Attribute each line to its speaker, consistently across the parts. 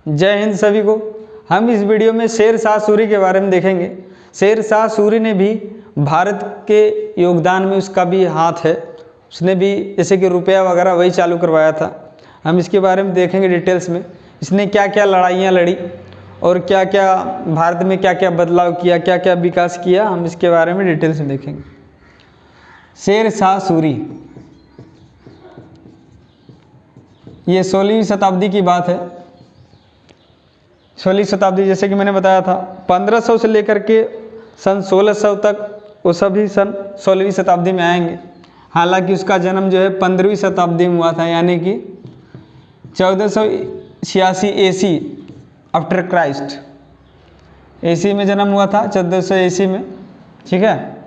Speaker 1: जय हिंद सभी को। हम इस वीडियो में शेर शाह सूरी के बारे में देखेंगे। शेर शाह सूरी ने भी भारत के योगदान में उसका भी हाथ है। उसने भी जैसे कि रुपया वगैरह वही चालू करवाया था। हम इसके बारे में देखेंगे डिटेल्स में, इसने क्या क्या लड़ाइयाँ लड़ी और क्या क्या भारत में क्या क्या बदलाव किया, क्या क्या विकास किया, हम इसके बारे में डिटेल्स में देखेंगे। शेर शाह सूरी, ये 16वीं शताब्दी की बात है। 16वीं शताब्दी जैसे कि मैंने बताया था, 1500 से लेकर के सन 1600 तक वो सभी सन 16वीं शताब्दी में आएंगे। हालांकि उसका जन्म जो है 15वीं शताब्दी में हुआ था, यानी कि 1486 एसी आफ्टर क्राइस्ट, एसी में जन्म हुआ था, 1480 में। ठीक है,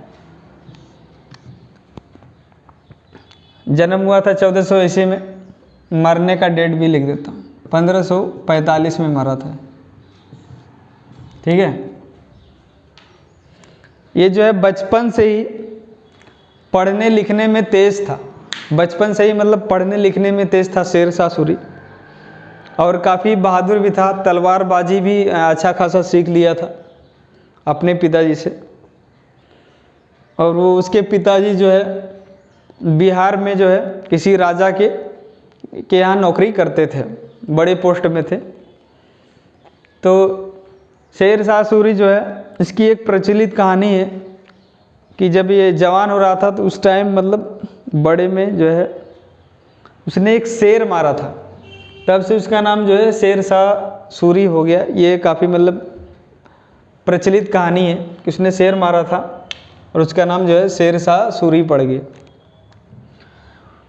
Speaker 1: जन्म हुआ था 1480 में। मरने का डेट भी लिख देता हूँ, 1545 में मरा था। ठीक है, ये जो है बचपन से ही पढ़ने लिखने में तेज था। बचपन से ही मतलब पढ़ने लिखने में तेज था शेर शाह सूरी, और काफ़ी बहादुर भी था। तलवारबाजी भी अच्छा खासा सीख लिया था अपने पिताजी से। और वो उसके पिताजी जो है बिहार में जो है किसी राजा के यहाँ नौकरी करते थे, बड़े पोस्ट में थे। तो शेर शाह सूरी जो है, इसकी एक प्रचलित कहानी है कि जब ये जवान हो रहा था तो उस टाइम मतलब बड़े में जो है उसने एक शेर मारा था। तब से उसका नाम जो है शेर शाह सूरी हो गया। ये काफ़ी मतलब प्रचलित कहानी है कि उसने शेर मारा था और उसका नाम जो है शेर शाह सूरी पड़ गया।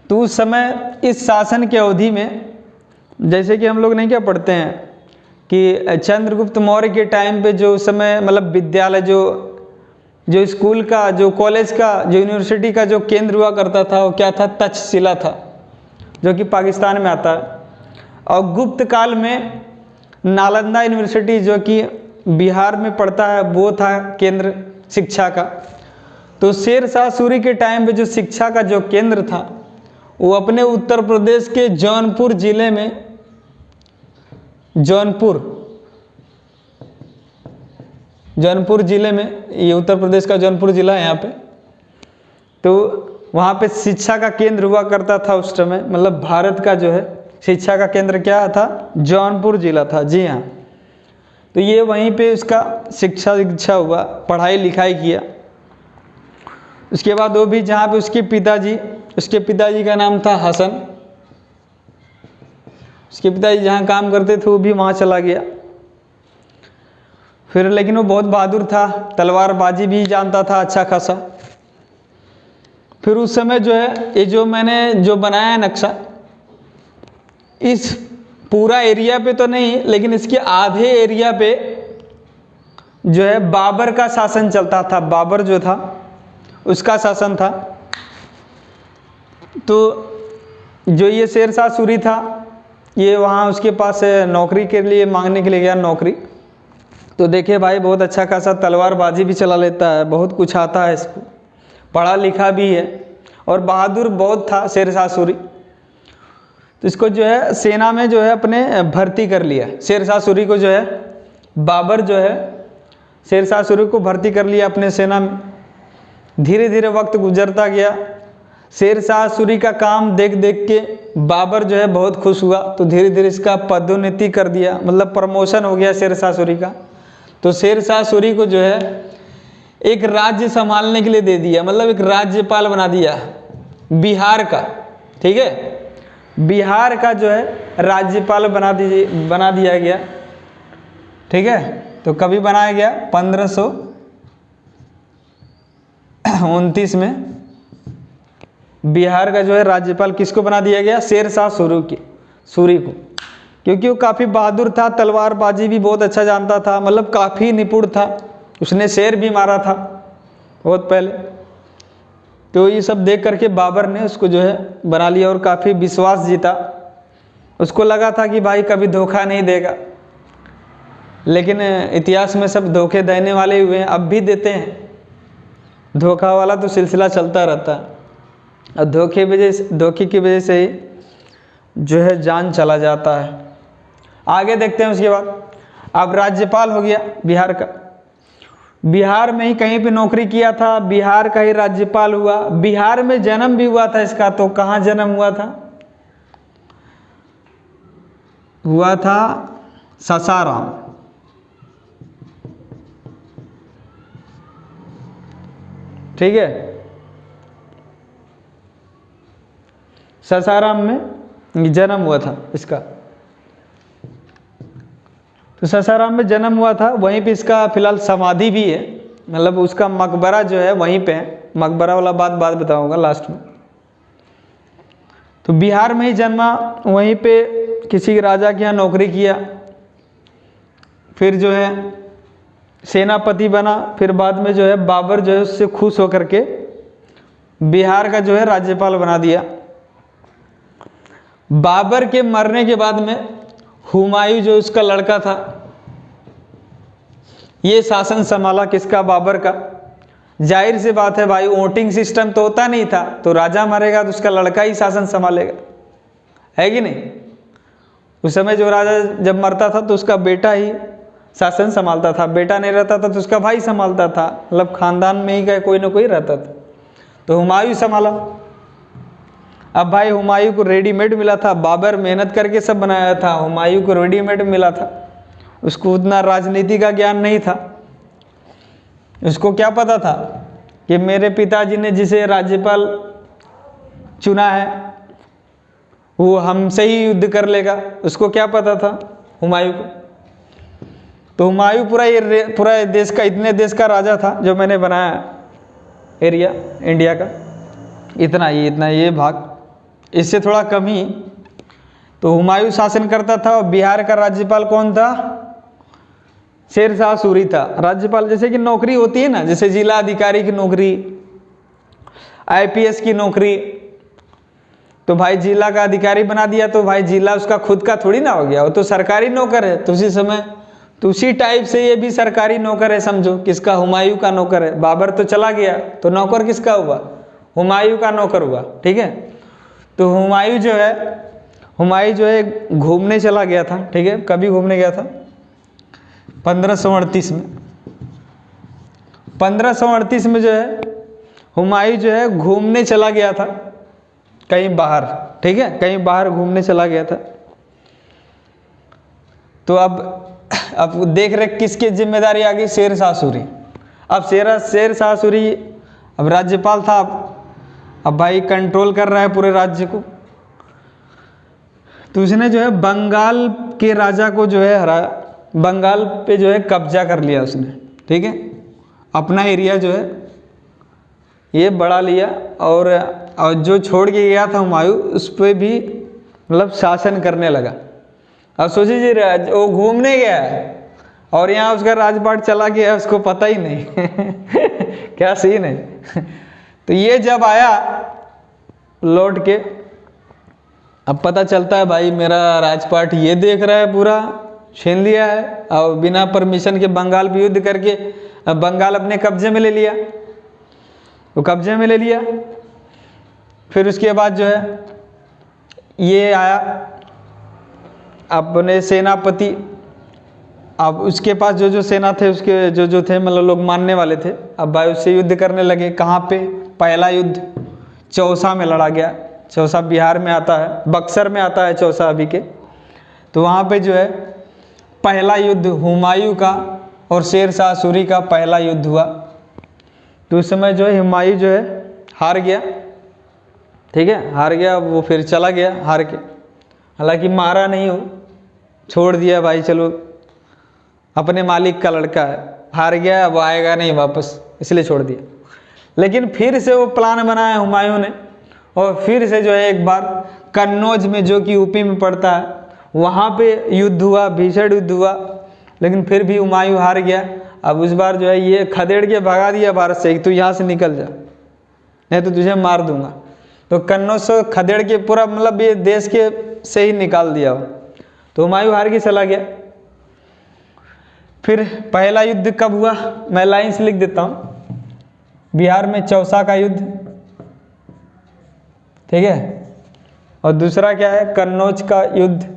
Speaker 1: तो उस समय इस शासन की अवधि में, जैसे कि हम लोग नहीं क्या पढ़ते हैं कि चंद्रगुप्त मौर्य के टाइम पे जो उस समय मतलब विद्यालय जो स्कूल का, जो कॉलेज का, जो यूनिवर्सिटी का जो केंद्र हुआ करता था वो क्या था, तक्षशिला था, जो कि पाकिस्तान में आता है। और गुप्त काल में नालंदा यूनिवर्सिटी जो कि बिहार में पड़ता है, वो था केंद्र शिक्षा का। तो शेर शाह सूरी के टाइम पे जो शिक्षा का जो केंद्र था वो अपने उत्तर प्रदेश के जौनपुर जिले में, जौनपुर जिले में, ये उत्तर प्रदेश का जौनपुर जिला है यहाँ पे। तो वहाँ पे शिक्षा का केंद्र हुआ करता था उस समय। मतलब भारत का जो है शिक्षा का केंद्र क्या था, जौनपुर जिला था। जी हाँ, तो ये वहीं पे उसका शिक्षा हुआ, पढ़ाई लिखाई किया। उसके बाद वो भी जहाँ पे उसके पिताजी का नाम था हसन। उसके पिताजी जहाँ काम करते थे वो भी वहाँ चला गया। फिर लेकिन वो बहुत बहादुर था, तलवारबाजी भी जानता था अच्छा खासा। फिर उस समय जो है ये जो मैंने जो बनाया है नक्शा, इस पूरा एरिया पे तो नहीं, लेकिन इसके आधे एरिया पे जो है बाबर का शासन चलता था। बाबर जो था उसका शासन था। तो जो ये शेर शाह सूरी था, ये वहाँ उसके पास नौकरी के लिए मांगने के लिए गया, नौकरी। तो देखिए भाई, बहुत अच्छा खासा तलवारबाजी भी चला लेता है, बहुत कुछ आता है इसको, पढ़ा लिखा भी है और बहादुर बहुत था शेर शाह सूरी। तो इसको जो है सेना में जो है अपने भर्ती कर लिया। शेर शाह सूरी को जो है बाबर जो है शेर शाह सूरी को भर्ती कर लिया अपने सेना में। धीरे धीरे वक्त गुजरता गया। शेर शाह सूरी का काम देख देख के बाबर जो है बहुत खुश हुआ। तो धीरे धीरे इसका पदोन्नति कर दिया, मतलब प्रमोशन हो गया शेर शाह सूरी का। तो शेर शाह सूरी को जो है एक राज्य संभालने के लिए दे दिया, मतलब एक राज्यपाल बना दिया बिहार का। ठीक है, बिहार का जो है राज्यपाल बना दिया गया। ठीक है, तो कभी बनाया गया, 1529 में बिहार का जो है राज्यपाल किसको बना दिया गया, शेर शाह सूरी को। क्योंकि वो काफ़ी बहादुर था, तलवारबाजी भी बहुत अच्छा जानता था, मतलब काफ़ी निपुण था। उसने शेर भी मारा था बहुत पहले। तो ये सब देख करके बाबर ने उसको जो है बना लिया और काफ़ी विश्वास जीता। उसको लगा था कि भाई कभी धोखा नहीं देगा, लेकिन इतिहास में सब धोखे देने वाले हुए हैं, अब भी देते हैं। धोखा वाला तो सिलसिला चलता रहता है, और धोखे की वजह से ही जो है जान चला जाता है। आगे देखते हैं उसके बाद। अब राज्यपाल हो गया बिहार का, बिहार में ही कहीं पे नौकरी किया था, बिहार का ही राज्यपाल हुआ, बिहार में जन्म भी हुआ था इसका। तो कहाँ जन्म हुआ था? हुआ था सासाराम। ठीक है, सासाराम में जन्म हुआ था इसका। तो सासाराम में जन्म हुआ था, वहीं पे इसका फिलहाल समाधि भी है, मतलब उसका मकबरा जो है वहीं पे है। मकबरा वाला बात बताऊंगा लास्ट में। तो बिहार में ही जन्मा, वहीं पे किसी राजा के यहाँ नौकरी किया, फिर जो है सेनापति बना, फिर बाद में जो है बाबर जो है उससे खुश होकर के बिहार का जो है राज्यपाल बना दिया। बाबर के मरने के बाद में हुमायूं जो उसका लड़का था, ये शासन संभाला किसका? बाबर का। जाहिर सी बात है भाई, वोटिंग सिस्टम तो होता नहीं था, तो राजा मरेगा तो उसका लड़का ही शासन संभालेगा, है कि नहीं? उस समय जो राजा जब मरता था तो उसका बेटा ही शासन संभालता था, बेटा नहीं रहता था तो उसका भाई संभालता था, मतलब खानदान में ही कोई ना कोई रहता था। तो हुमायूं संभाला। अब भाई हुमायूं को रेडीमेड मिला था, बाबर मेहनत करके सब बनाया था, हुमायूं को रेडीमेड मिला था, उसको उतना राजनीति का ज्ञान नहीं था। उसको क्या पता था कि मेरे पिताजी ने जिसे राज्यपाल चुना है वो हमसे ही युद्ध कर लेगा, उसको क्या पता था हुमायूं को? तो हुमायूं पूरा देश का, इतने देश का राजा था जो मैंने बनाया एरिया इंडिया का, इतना ये भाग, इससे थोड़ा कम ही। तो हुमायूं शासन करता था। और बिहार का राज्यपाल कौन था? शेरशाह सूरी था राज्यपाल। जैसे कि नौकरी होती है ना, जैसे जिला अधिकारी की नौकरी, आईपीएस की नौकरी, तो भाई जिला का अधिकारी बना दिया तो भाई जिला उसका खुद का थोड़ी ना हो गया, वो तो सरकारी नौकर है। तो उसी समय तो उसी टाइप से ये भी सरकारी नौकर है, समझो। किसका? हुमायूं का नौकर है। बाबर तो चला गया तो नौकर किसका हुआ? हुमायूं का नौकर हुआ। ठीक है, तो हुमायूं जो है घूमने चला गया था। ठीक है, कभी घूमने गया था? 1538 में। 1538 में जो है हुमायूं जो है घूमने चला गया था कहीं बाहर। ठीक है, कहीं बाहर घूमने चला गया था। तो अब देख रहे किसकी जिम्मेदारी आ गई? शेरशाह सूरी। अब शेरशाह सूरी अब राज्यपाल था, अब भाई कंट्रोल कर रहा है पूरे राज्य को। तो उसने जो है बंगाल के राजा को जो है हराया, बंगाल पे जो है कब्जा कर लिया उसने। ठीक है, अपना एरिया जो है ये बढ़ा लिया, और जो छोड़ के गया था हुमायूं उस पर भी मतलब शासन करने लगा। अब सोचिए वो घूमने गया है और यहाँ उसका राजपाट चला गया, उसको पता ही नहीं क्या सीन है। तो ये जब आया लौट के, अब पता चलता है भाई मेरा राजपाट ये देख रहा है पूरा छीन लिया है, और बिना परमिशन के बंगाल पे युद्ध करके अब बंगाल अपने कब्जे में ले लिया, वो कब्जे में ले लिया। फिर उसके बाद जो है ये आया अपने सेनापति। अब उसके पास जो सेना थे, उसके जो थे मतलब लोग मानने वाले थे, अब भाई उससे युद्ध करने लगे। कहाँ पे? पहला युद्ध चौसा में लड़ा गया। चौसा बिहार में आता है, बक्सर में आता है चौसा अभी के। तो वहाँ पे जो है पहला युद्ध हुमायूं का और शेरशाह सूरी का पहला युद्ध हुआ। तो उस समय जो है हुमायूं जो है हार गया। ठीक है, हार गया, वो फिर चला गया हार के। हालांकि मारा नहीं हो, छोड़ दिया भाई, चलो अपने मालिक का लड़का है, हार गया, अब आएगा नहीं वापस, इसलिए छोड़ दिया। लेकिन फिर से वो प्लान बनाया हुमायूं ने, और फिर से जो है एक बार कन्नौज में, जो कि यूपी में पड़ता है, वहाँ पे युद्ध हुआ, भीषण युद्ध हुआ। लेकिन फिर भी हुमायूं हार गया। अब उस बार जो है ये खदेड़ के भगा दिया भारत से, तू यहाँ से निकल जा नहीं तो तुझे मार दूंगा। तो कन्नौज से खदेड़ के पूरा मतलब ये देश के से ही निकाल दिया। तो हुमायूं हार के चला गया। फिर पहला युद्ध कब हुआ? मैं लाइन्स लिख देता हूँ। बिहार में चौसा का युद्ध, ठीक है, और दूसरा क्या है? कन्नौज का युद्ध।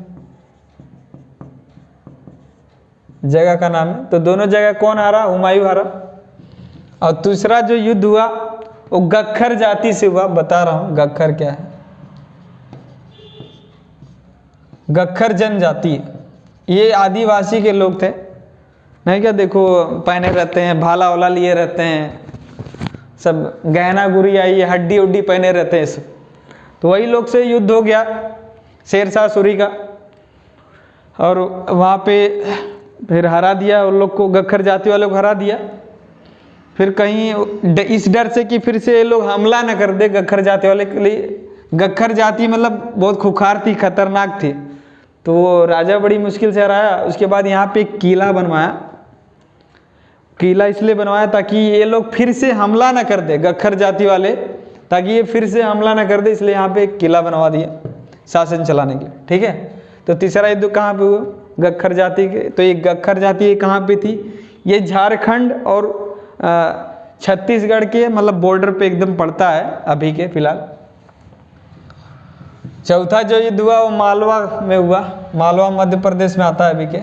Speaker 1: जगह का नाम है। तो दोनों जगह कौन हारा? हुमायूं हारा। और दूसरा जो युद्ध हुआ वो गख्खर जाति से हुआ। बता रहा हूँ गख्खर क्या है। गख्खर जनजाति, ये आदिवासी के लोग थे, नहीं क्या, देखो पहने रहते हैं, भाला वाला लिए रहते हैं, सब गहना गुड़िया ये हड्डी उड्डी पहने रहते हैं सब। तो वही लोग से युद्ध हो गया शेरशाह सूरी का, और वहाँ पे फिर हरा दिया उन लोग को, गख्खर जाति वालों को हरा दिया। फिर कहीं इस डर से कि फिर से ये लोग हमला न कर दे गख्खर जाति वाले के लिए। गख्खर जाति मतलब बहुत खुखार थी, खतरनाक थी, तो वो राजा बड़ी मुश्किल से हराया। उसके बाद यहाँ पे एक किला बनवाया। किला इसलिए बनवाया ताकि ये लोग फिर से हमला न कर दे, गख्खर जाति वाले, ताकि ये फिर से हमला न कर दे, इसलिए यहाँ पे एक किला बनवा दिया शासन चलाने के लिए। ठीक है, तो तीसरा युद्ध कहाँ पे हुआ? गख्खर जाति के। तो ये गख्खर जाति कहाँ पे थी? ये झारखंड और छत्तीसगढ़ के मतलब बॉर्डर पे एकदम पड़ता है अभी के फिलहाल। चौथा जो युद्ध हुआ वो मालवा में हुआ। मालवा मध्य प्रदेश में आता है अभी के।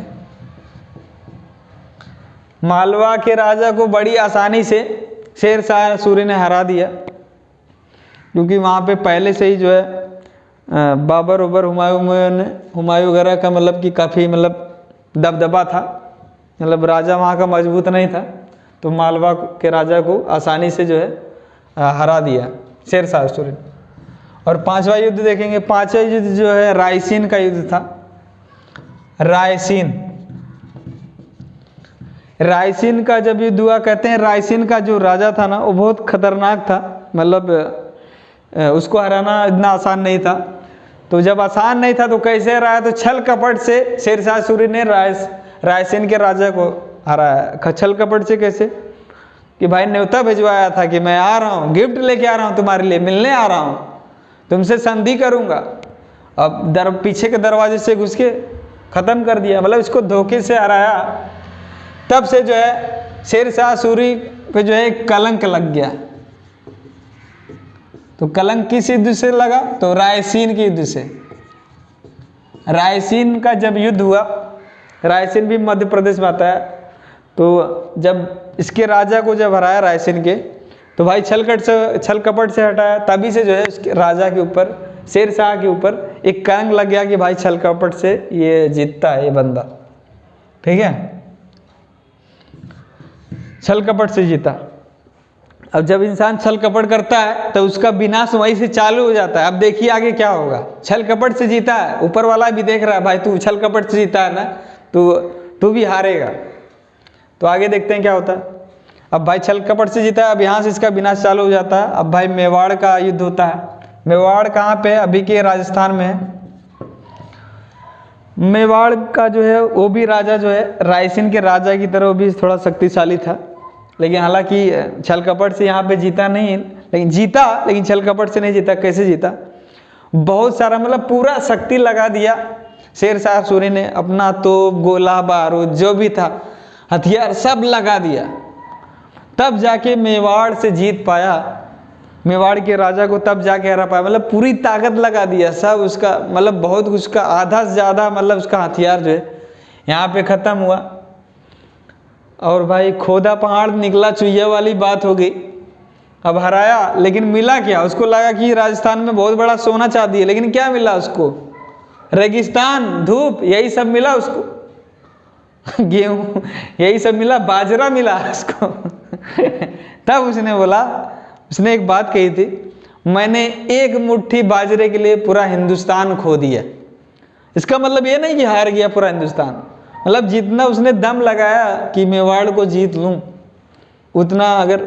Speaker 1: मालवा के राजा को बड़ी आसानी से शेरशाह सूरी ने हरा दिया, क्योंकि वहाँ पे पहले से ही जो है बाबर उबर हुमायूं वगैरह का मतलब कि काफ़ी मतलब दबदबा था, मतलब राजा वहाँ का मजबूत नहीं था। तो मालवा के राजा को आसानी से जो है हरा दिया शेरशाह सूरी ने। और पांचवा युद्ध देखेंगे। पांचवा युद्ध जो है रायसीन का युद्ध था। रायसीन का जब युद्ध हुआ, कहते हैं रायसीन का जो राजा था ना वो बहुत खतरनाक था, मतलब उसको हराना इतना आसान नहीं था। तो जब आसान नहीं था तो कैसे हराया? तो छल कपट से शेरशाह सूरी ने रायसीन के राजा को हराया। छल कपट से कैसे? कि भाई न्योता भिजवाया था कि मैं आ रहा हूँ, गिफ्ट लेके आ रहा हूँ, तुम्हारे लिए मिलने आ रहा हूँ, तुमसे संधि करूँगा। अब पीछे के दरवाजे से घुस के ख़त्म कर दिया, मतलब इसको धोखे से हराया। तब से जो है शेरशाह सूरी पे जो है एक कलंक लग गया। तो कलंक किस युद्ध से लगा? तो रायसीन के युद्ध से। रायसीन का जब युद्ध हुआ, रायसीन भी मध्य प्रदेश में आता है, तो जब इसके राजा को जब हराया रायसीन के, तो भाई छल कपट से हटाया। तभी से जो है उसके राजा के ऊपर, शेरशाह के ऊपर एक कलंक लग गया कि भाई छल कपट से ये जीतता है ये बंदा। ठीक है, छल कपट से जीता। अब जब इंसान छल कपट करता है तो उसका विनाश वहीं से चालू हो जाता है। अब देखिए आगे क्या होगा। छल कपट से जीता है, ऊपर वाला भी देख रहा है भाई तू छल कपट से जीता है ना, तू भी हारेगा। तो आगे देखते हैं क्या होता है। अब भाई छल कपट से जीता है, अब यहाँ से इसका विनाश चालू हो जाता है। अब भाई मेवाड़ का युद्ध होता है। मेवाड़ कहाँ पे? अभी के राजस्थान में है। मेवाड़ का जो है वो भी राजा जो है रायसीन के राजा की तरह वो भी थोड़ा शक्तिशाली था, लेकिन हालांकि छल कपट से यहाँ पे जीता नहीं, लेकिन जीता, लेकिन छल कपट से नहीं जीता। कैसे जीता? बहुत सारा मतलब पूरा शक्ति लगा दिया शेरशाह सूरी ने, अपना तोप गोला बारूद जो भी था हथियार सब लगा दिया, तब जाके मेवाड़ से जीत पाया। मेवाड़ के राजा को तब जाके हरा पाया, मतलब पूरी ताकत लगा दिया सब उसका, मतलब बहुत उसका आधा से ज़्यादा मतलब उसका हथियार जो है यहाँ पे ख़त्म हुआ। और भाई खोदा पहाड़ निकला चुहिया वाली बात हो गई। अब हराया, लेकिन मिला क्या? उसको लगा कि राजस्थान में बहुत बड़ा सोना चांदी है, लेकिन क्या मिला उसको? रेगिस्तान, धूप, यही सब मिला उसको। गेहूँ यही सब मिला, बाजरा मिला उसको। तब उसने बोला, उसने एक बात कही थी, मैंने एक मुट्ठी बाजरे के लिए पूरा हिंदुस्तान खो दिया। इसका मतलब ये नहीं कि हार गया पूरा हिंदुस्तान, मतलब जितना उसने दम लगाया कि मेवाड़ को जीत लूँ, उतना अगर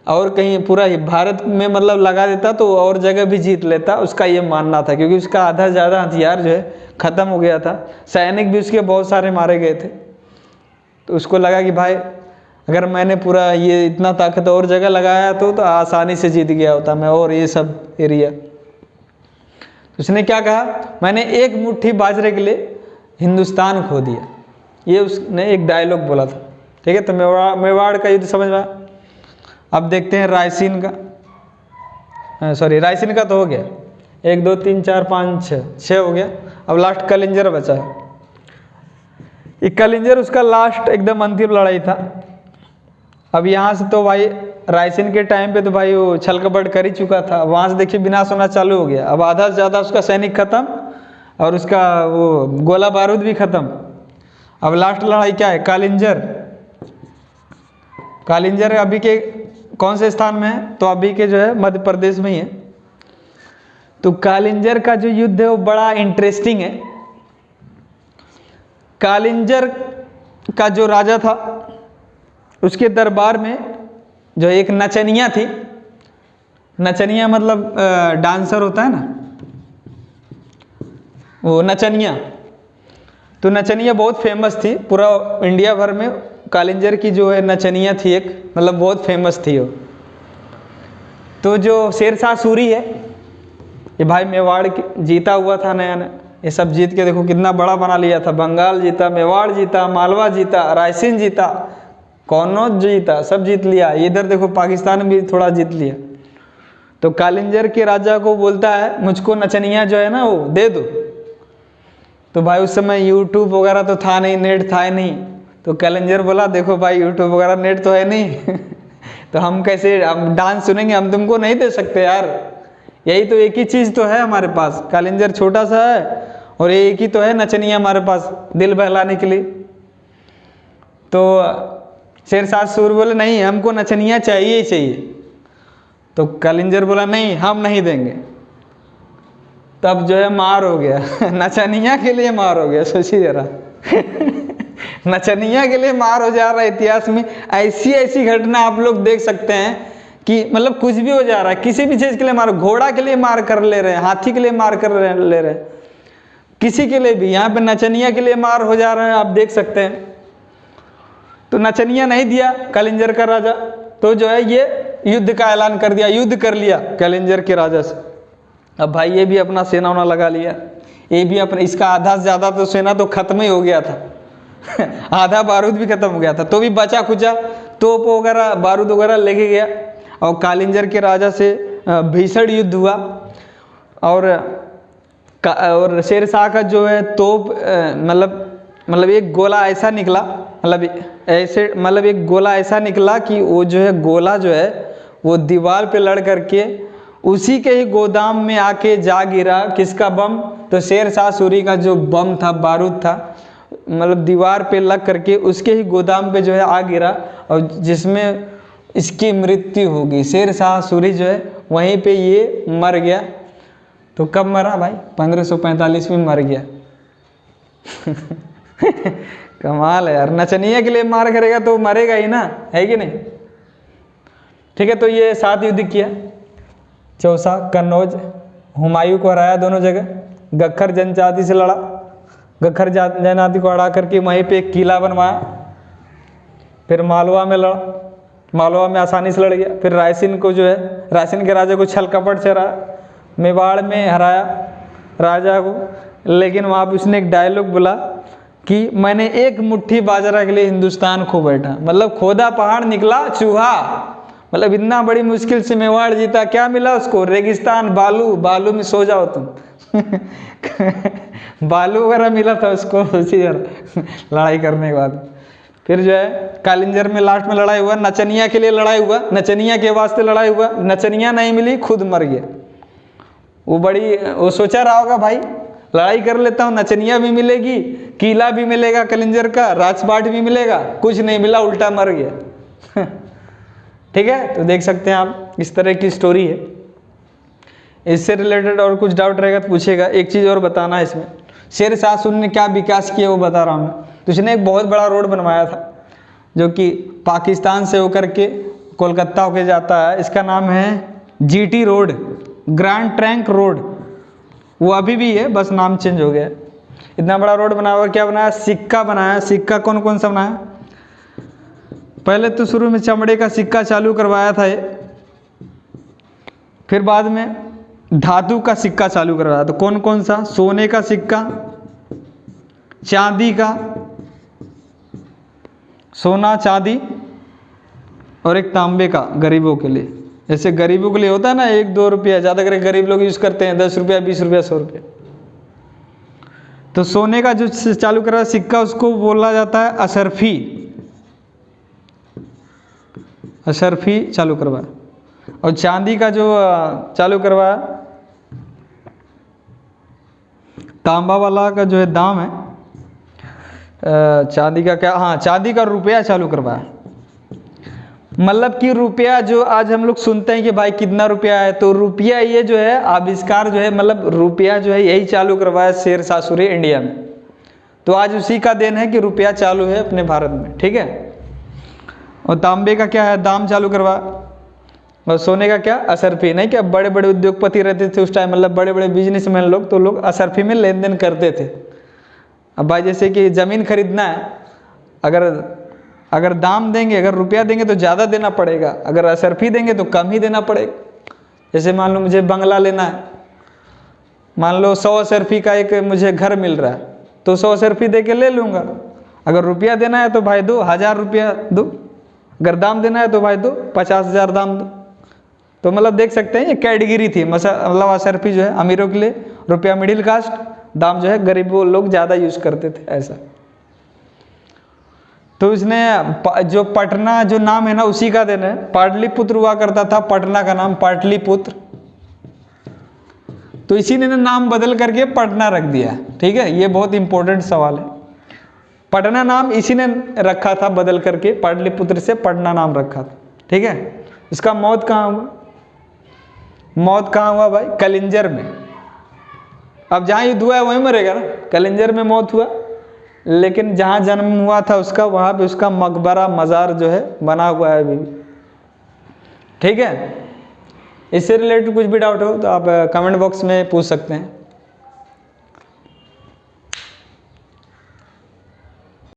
Speaker 1: और कहीं पूरा भारत में मतलब लगा देता तो और जगह भी जीत लेता, उसका ये मानना था। क्योंकि उसका आधा से ज़्यादा हथियार जो है ख़त्म हो गया था, सैनिक भी उसके बहुत सारे मारे गए थे। तो उसको लगा कि भाई अगर मैंने पूरा ये इतना ताकत और जगह लगाया तो आसानी से जीत गया होता मैं, और ये सब एरिया। उसने क्या कहा? मैंने एक मुट्ठी बाजरे के लिए हिंदुस्तान खो दिया, ये उसने एक डायलॉग बोला था। ठीक है, तो मेवाड़ का युद्ध समझ में। अब देखते हैं रायसीन का, सॉरी रायसीन का तो हो गया, 1 2 3 4 5 6 हो गया। अब लास्ट कलिंजर बचा है। ये कलिंजर उसका लास्ट एकदम अंतिम लड़ाई था। अब यहाँ से तो भाई रायसेन के टाइम पे तो भाई वो छल कपट कर ही चुका था, वहाँ से देखिए विनाश होना चालू हो गया। अब आधा से ज़्यादा उसका सैनिक खत्म और उसका वो गोला बारूद भी खत्म। अब लास्ट लड़ाई क्या है? कालिंजर। कालिंजर अभी के कौन से स्थान में है? तो अभी के जो है मध्य प्रदेश में ही है। तो कालिंजर का जो युद्ध है वो बड़ा इंटरेस्टिंग है। कालिंजर का जो राजा था उसके दरबार में जो एक नचनिया थी, नचनिया मतलब डांसर होता है ना, वो नचनिया। तो नचनिया बहुत फेमस थी पूरा इंडिया भर में। कालिंजर की जो है नचनिया थी एक, मतलब बहुत फेमस थी वो। तो जो शेरशाह सूरी है ये भाई मेवाड़ जीता हुआ था नया नया, ये सब जीत के देखो कितना बड़ा बना लिया था। बंगाल जीता, मेवाड़ जीता, मालवा जीता, रायसेन जीता, कौनौज जीता, सब जीत लिया। इधर देखो पाकिस्तान भी थोड़ा जीत लिया। तो कालिंजर के राजा को बोलता है मुझको नचनिया जो है ना वो दे दो। तो भाई उस समय यूट्यूब वगैरह तो था नहीं, नेट था ही नहीं। तो कालिंजर बोला देखो भाई यूट्यूब वगैरह नेट तो है नहीं तो हम कैसे हम डांस सुनेंगे, हम तुमको नहीं दे सकते यार। यही तो एक ही चीज़ तो है हमारे पास, कालिंजर छोटा सा है और ये एक ही तो है नचनिया हमारे पास दिल बहलाने के लिए। तो शेरशाह सूरी बोले नहीं हमको नचनिया चाहिए ही चाहिए। तो कालिंजर बोला नहीं हम नहीं देंगे। तब जो है मार हो गया नचनिया के लिए मार हो गया, सोचिए जरा नचनिया के लिए मार हो जा रहा है। इतिहास में ऐसी ऐसी घटना आप लोग देख सकते हैं कि मतलब कुछ भी हो जा रहा है, किसी भी चीज़ के लिए मार, घोड़ा के लिए मार कर ले रहे हैं, हाथी के लिए मार कर ले रहे हैं, किसी के लिए भी। यहाँ पे नचनिया के लिए मार हो जा रहा है, आप देख सकते हैं। तो नचनिया नहीं दिया कालिंजर का राजा, तो जो है ये युद्ध का ऐलान कर दिया, युद्ध कर लिया कालिंजर के राजा से। अब भाई ये भी अपना सेना उना लगा लिया, ये भी अपना, इसका आधा से ज़्यादा तो सेना तो खत्म ही हो गया था आधा बारूद भी खत्म हो गया था, तो भी बचा खुचा तोप वगैरह बारूद वगैरह लेके गया। और कालिंजर के राजा से भीषण युद्ध हुआ। और शेरशाह का जो है तोप मतलब एक गोला ऐसा निकला, मतलब एक गोला ऐसा निकला कि वो जो है गोला जो है वो दीवार पे लड़ करके उसी के ही गोदाम में आके जा गिरा। किसका बम? तो शेरशाह सूरी का जो बम था, बारूद था, मतलब दीवार पे लग करके उसके ही गोदाम पे जो है आ गिरा और जिसमें इसकी मृत्यु होगी। शेरशाह सूरी जो है वहीं पे ये मर गया। तो कब मरा भाई? 1545 में मर गया कमाल है यार, नचनिया के लिए मार करेगा तो मरेगा ही ना, है कि नहीं? ठीक है, तो ये 7 युद्ध किया, चौसा, कन्नौज, हुमायूं को हराया दोनों जगह, गखर जनजाति से लड़ा, गखर जनजाति को हरा करके वहीं पे एक किला बनवाया, फिर मालवा में लड़ा, मालवा में आसानी से लड़ गया, फिर रायसेन को जो है रायसेन के राजा को छल कपट से हराया, मेवाड़ में हराया राजा को। लेकिन वहाँ पे उसने एक डायलॉग बोला कि मैंने एक मुट्ठी बाजरा के लिए हिंदुस्तान खो बैठा, मतलब खोदा पहाड़ निकला चूहा, मतलब इतना बड़ी मुश्किल से मेवाड़ जीता। क्या मिला उसको? रेगिस्तान, बालू, बालू में सो जाओ तुम बालू वगैरह मिला था उसको उसी लड़ाई करने के बाद। फिर जो है कालिंजर में लास्ट में लड़ाई हुआ, नचनिया के लिए लड़ाई हुआ, नचनिया के वास्ते लड़ाई हुआ, नचनिया नहीं मिली, खुद मर गया। वो सोचा रहा होगा भाई लड़ाई कर लेता हूँ, नचनिया भी मिलेगी, किला भी मिलेगा कलिंजर का, राजपाट भी मिलेगा, कुछ नहीं मिला, उल्टा मर गया ठीक है, तो देख सकते हैं आप, इस तरह की स्टोरी है। इससे रिलेटेड और कुछ डाउट रहेगा तो पूछेगा। एक चीज़ और बताना है इसमें, शेरशाह सूरी ने क्या विकास किया वो बता रहा हूँ मैं। तो उसने एक बहुत बड़ा रोड बनवाया था जो कि पाकिस्तान से होकर के कोलकाता होके जाता है। इसका नाम है GT road, grand trunk road. वो अभी भी है, बस नाम चेंज हो गया। इतना बड़ा रोड बनाया। और क्या बनाया? सिक्का बनाया। सिक्का कौन कौन सा बनाया? पहले तो शुरू में चमड़े का सिक्का चालू करवाया था ये, फिर बाद में धातु का सिक्का चालू करवाया। तो कौन कौन सा? सोने का सिक्का, चांदी का, सोना चांदी, और एक तांबे का गरीबों के लिए। जैसे गरीबों के लिए होता है ना 1-2 रुपया, ज़्यादा करके गरीब लोग यूज़ करते हैं, 10 रुपया, 20 रुपया, 100 रुपया। तो सोने का जो चालू करवाया सिक्का उसको बोला जाता है अशरफी, अशरफी चालू करवाया। और चांदी का जो चालू करवाया, तांबा वाला का जो है दाम है, चांदी का क्या, हाँ चांदी का रुपया चालू करवाया। मतलब कि रुपया जो आज हम लोग सुनते हैं कि भाई कितना रुपया है, तो रुपया ये जो है आविष्कार जो है, मतलब रुपया जो है यही चालू करवाया शेरशाह सूरी इंडिया में। तो आज उसी का देन है कि रुपया चालू है अपने भारत में, ठीक है। और तांबे का क्या है, दाम चालू करवाया। और सोने का क्या, अशरफी। नहीं क्या बड़े बड़े उद्योगपति रहते थे उस टाइम, मतलब बड़े बड़े बिजनेसमैन लोग, तो लोग अशरफी में लेन देन करते थे। अब भाई जैसे कि ज़मीन खरीदना है, अगर दाम देंगे, अगर रुपया देंगे तो ज़्यादा देना पड़ेगा, अगर अशरफी देंगे तो कम ही देना पड़ेगा। जैसे मान लो मुझे बंगला लेना है, मान लो 100 अशरफी का एक मुझे घर मिल रहा है, तो 100 अशरफी दे के ले लूँगा। अगर रुपया देना है तो भाई दो 1000 रुपया दो, अगर दाम देना है तो भाई दो 50,000 दाम दो। तो मतलब देख सकते हैं ये कैटेगरी थी, मतलब अशरफी जो है अमीरों के लिए, रुपया मिडिल कास्ट, दाम जो है गरीबों लोग ज़्यादा यूज़ करते थे ऐसा। तो इसने जो पटना जो नाम है ना उसी का देना है। पाटलिपुत्र हुआ करता था, पटना का नाम पाटलिपुत्र, तो इसी ने नाम बदल करके पटना रख दिया, ठीक है। ये बहुत इंपॉर्टेंट सवाल है। पटना नाम इसी ने रखा था बदल करके, पाटलिपुत्र से पटना नाम रखा था, ठीक है। इसका मौत कहाँ हुआ, मौत कहाँ हुआ भाई, कलिंजर में। अब जहाँ युद्ध हुआ है वहीं मरेगा ना, कलिंजर में मौत हुआ, लेकिन जहाँ जन्म हुआ था उसका, वहाँ पे उसका मकबरा मज़ार जो है बना हुआ है अभी भी, ठीक है। इससे रिलेटेड कुछ भी डाउट हो तो आप कमेंट बॉक्स में पूछ सकते हैं।